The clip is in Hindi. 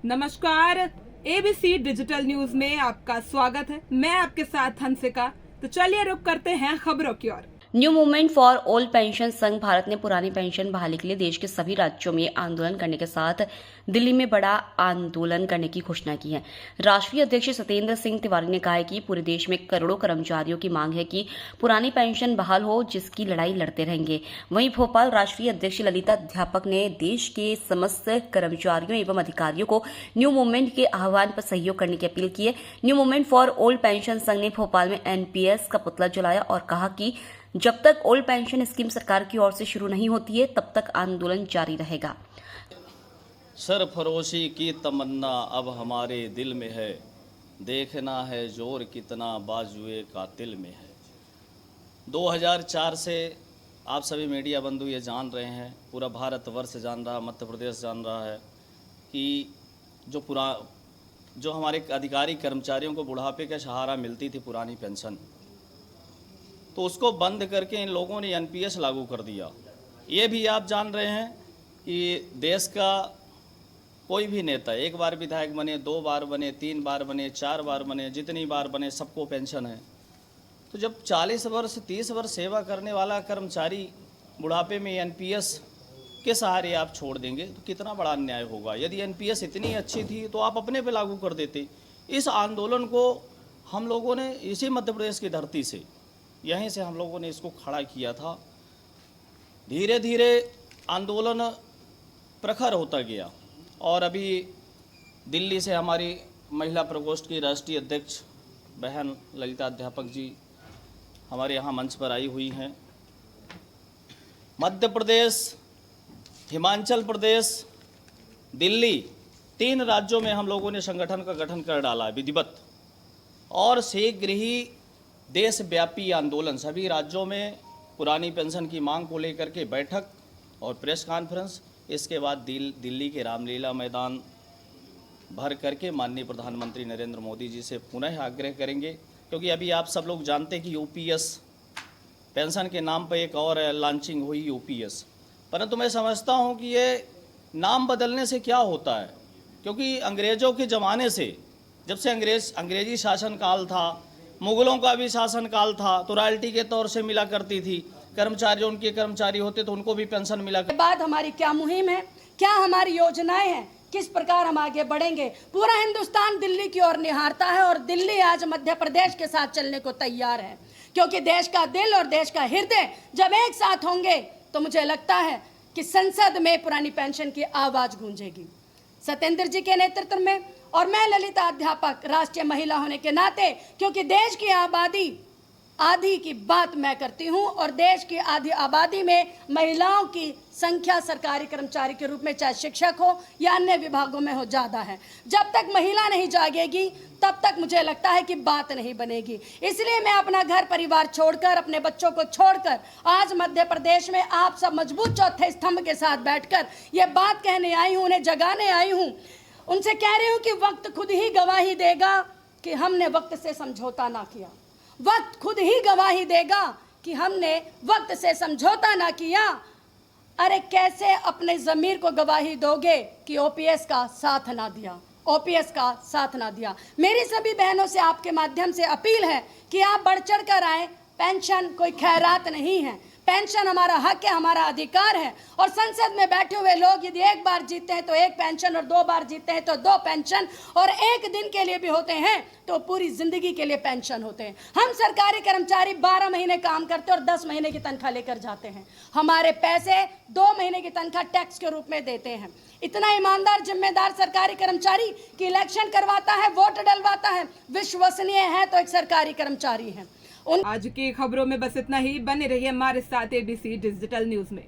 नमस्कार, एबीसी डिजिटल न्यूज में आपका स्वागत है। मैं आपके साथ हंसिका। तो चलिए रुक करते हैं खबरों की ओर। New movement for old pension Sangh Bharat ने पुरानी पेंशन बहाली के लिए देश के सभी राज्यों में आंदोलन करने के साथ दिल्ली में बड़ा आंदोलन करने की घोषणा की है। राष्ट्रीय अध्यक्ष सत्येंद्र सिंह तिवारी ने कहा है कि पूरे देश में करोड़ों कर्मचारियों की मांग है कि पुरानी पेंशन बहाल हो, जिसकी लड़ाई लड़ते रहेंगे। वहीं भोपाल राष्ट्रीय अध्यक्ष ललिता अध्यापक ने देश के समस्त कर्मचारियों एवं अधिकारियों को न्यू मूवमेंट के आह्वान पर सहयोग करने की अपील की है। New movement for old pension संघ ने भोपाल में एनपीएस का पुतला जलाया और कहा कि जब तक ओल्ड पेंशन स्कीम सरकार की ओर से शुरू नहीं होती है, तब तक आंदोलन जारी रहेगा। सरफरोशी की तमन्ना अब हमारे दिल में है, देखना है जोर कितना बाजुए कातिल में है। 2004 से आप सभी मीडिया बंधु ये जान रहे हैं, पूरा भारतवर्ष जान रहा, मध्य प्रदेश जान रहा है कि जो हमारे अधिकारी कर्मचारियों को बुढ़ापे का सहारा मिलती थी पुरानी पेंशन, तो उसको बंद करके इन लोगों ने एनपीएस लागू कर दिया। ये भी आप जान रहे हैं कि देश का कोई भी नेता एक बार विधायक बने, 2 बार बने, 3 बार बने, 4 बार बने, जितनी बार बने सबको पेंशन है। तो जब 40 वर्ष 30 वर्ष सेवा करने वाला कर्मचारी बुढ़ापे में एनपीएस के सहारे आप छोड़ देंगे तो कितना बड़ा अन्याय होगा। यदि एनपीएस इतनी अच्छी थी तो आप अपने पे लागू कर देते। इस आंदोलन को हम लोगों ने इसी मध्य प्रदेश की धरती से, यहीं से हम लोगों ने इसको खड़ा किया था। धीरे धीरे आंदोलन प्रखर होता गया और अभी दिल्ली से हमारी महिला प्रकोष्ठ की राष्ट्रीय अध्यक्ष बहन ललिता अध्यापक जी हमारे यहाँ मंच पर आई हुई हैं। मध्य प्रदेश, हिमाचल प्रदेश, दिल्ली, 3 राज्यों में हम लोगों ने संगठन का गठन कर डाला है विधिवत, और शीघ्र ही देशव्यापी आंदोलन सभी राज्यों में पुरानी पेंशन की मांग को लेकर के बैठक और प्रेस कॉन्फ्रेंस, इसके बाद दिल्ली के रामलीला मैदान भर करके माननीय प्रधानमंत्री नरेंद्र मोदी जी से पुनः आग्रह करेंगे। क्योंकि अभी आप सब लोग जानते हैं कि यूपीएस पेंशन के नाम पर एक और लॉन्चिंग हुई यूपीएस, परंतु मैं समझता हूं कि ये नाम बदलने से क्या होता है, क्योंकि अंग्रेज़ों के ज़माने से, जब से अंग्रेजी शासनकाल था, मुगलों का भी शासनकाल था, तो रॉयल्टी के तौर से मिला करती थी। कर्मचारी, उनके कर्मचारी होते तो उनको भी पेंशन मिला करती। बाद हमारी क्या मुहिम है, क्या हमारी योजनाएं हैं, किस प्रकार हम आगे बढ़ेंगे। पूरा हिंदुस्तान दिल्ली की ओर निहारता है और दिल्ली आज मध्य प्रदेश के साथ चलने को तैयार है, क्योंकि देश का दिल और देश का हृदय जब एक साथ होंगे तो मुझे लगता है कि संसद में पुरानी पेंशन की आवाज गूंजेगी। सत्येंद्र जी के नेतृत्व में और मैं ललिता अध्यापक राष्ट्रीय महिला होने के नाते, क्योंकि देश की आबादी आधी की बात मैं करती हूं और देश की आधी आबादी में महिलाओं की संख्या सरकारी कर्मचारी के रूप में, चाहे शिक्षक हो या अन्य विभागों में हो, ज़्यादा है। जब तक महिला नहीं जागेगी तब तक मुझे लगता है कि बात नहीं बनेगी। इसलिए मैं अपना घर परिवार छोड़कर, अपने बच्चों को छोड़कर आज मध्य प्रदेश में आप सब मजबूत चौथे स्तंभ के साथ बैठकर ये बात कहने आई हूँ, उन्हें जगाने आई हूँ। उनसे कह रही हूँ कि वक्त खुद ही गवाही देगा कि हमने वक्त से समझौता ना किया। वक्त खुद ही गवाही देगा कि हमने वक्त से समझौता ना किया। अरे कैसे अपने ज़मीर को गवाही दोगे कि ओपीएस का साथ ना दिया, ओपीएस का साथ ना दिया। मेरी सभी बहनों से आपके माध्यम से अपील है कि आप बढ़ चढ़ कर आए। पेंशन कोई खैरात नहीं है, पेंशन हमारा हक है, हमारा अधिकार है। और संसद में बैठे हुए लोग यदि 1 बार जीते हैं तो 1 पेंशन, और 2 बार जीते हैं तो 2 पेंशन, और 1 दिन के लिए भी होते हैं तो पूरी जिंदगी के लिए पेंशन होते हैं। हम सरकारी कर्मचारी 12 महीने काम करते हैं और 10 महीने की तनख्वाह लेकर जाते हैं। हमारे पैसे 2 महीने की तनख्वाह टैक्स के रूप में देते हैं। इतना ईमानदार जिम्मेदार सरकारी कर्मचारी कि इलेक्शन करवाता है, वोट डलवाता है, विश्वसनीय है तो एक सरकारी कर्मचारी है। आज की खबरों में बस इतना ही। बने रहिए हमारे साथ एबीसी डिजिटल न्यूज में।